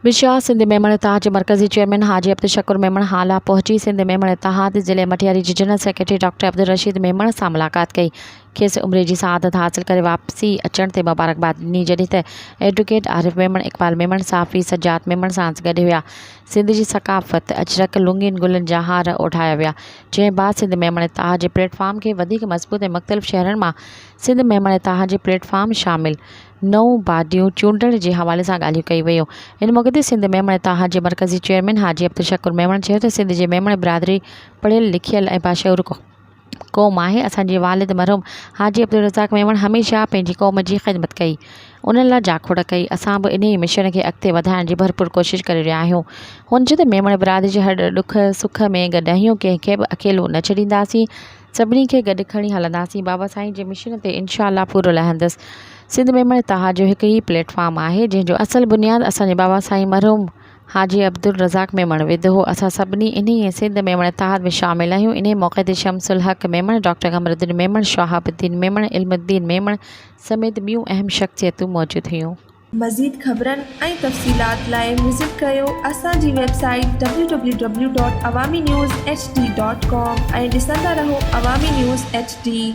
विशाल सिंध मेमण इत्तेहाद के मरकज़ी चेयरमैन हाजी अब्दुल शकूर मेमण हाला पहुंची सिंध मेमण इत्तेहाद ज़िले मटियारी जी general secretary doctor Abdul Rashid Memon सां मुलाक़ात कई। खेसि उमिरि जी सआदत हासिल करे वापसी अचण ते मुबारकबाद ॾिनी जॾहिं त एडवोकेट आरिफ मेमण, इकबाल मेमण, साफ़ी सज्जाद मेमण सां गॾु हुआ। सिंध जी सक़ाफ़त अजरक लुंगियुनि गुलनि जा हार ओढ़ाया विया। जंहिं बाद सिंध मेमण इत्तेहाद जे प्लेटफॉर्म खे वधीक मज़बूत ऐं मुख़्तलिफ़ शहरनि मां सिंध मेमण इत्तेहाद जे प्लेटफॉर्म शामिल नऊं बाडियूं चूंडण जे हवाले सां ॻाल्हियूं कई वयूं। इन मौक़े ते सिंध मेमण इत्तेहाद जे मरकज़ी चेयरमैन हाजी अब्दुल शकूर मेमण चयो त सिंध जे मेमण बिरादरी पढ़ियल लिखियल ऐं बाशऊर क़ौम आहे। असांजे वालिद मरहूम हाजी अब्दुल रज़ाक मेमण हमेशह पंहिंजी क़ौम जी ख़िदमत कई, उन्हनि लाइ जाखोड़ कई। असां बि इन मिशन खे अॻिते वधाइण जी भरपूर कोशिशि करे रहिया आहियूं। हुन चयो त मेमण बिरादरी जे हर ॾुख सुख में गॾु आहियूं, कंहिंखे बि अकेलो न छॾींदासीं, सभिनी खे गॾु खणी हलंदासीं। बाबा साईं जे मिशन ते इनशा अल्लाह पूरो लहंदसि। सिंध मेमण इत्तेहाद जो हिकु ई प्लेटफॉर्म आहे जंहिंजो असल बुनियादु असांजे बाबा साईं मरहूम हाजी अब्दुल रज़ाक मेमण विधो हो। असां सभिनी इन सिंध मेमण इत्तेहाद में शामिल आहियूं। इन मौक़े ते शमसुल हक़ मेमण, डॉक्टर क़मरुद्दीन मेमण, शहाबुद्दीन मेमण, इल्मुद्दीन मेमण समेत ॿियूं अहम शख़्सियतूं मौजूदु हुयूं। मज़ीद ख़बरनि ऐं तफ़सीलात लाइ विज़िट कयो असांजी वेबसाइट www.awamiNewsHD.com ऐं ॾिसंदा रहो अवामी न्यूज़ HD।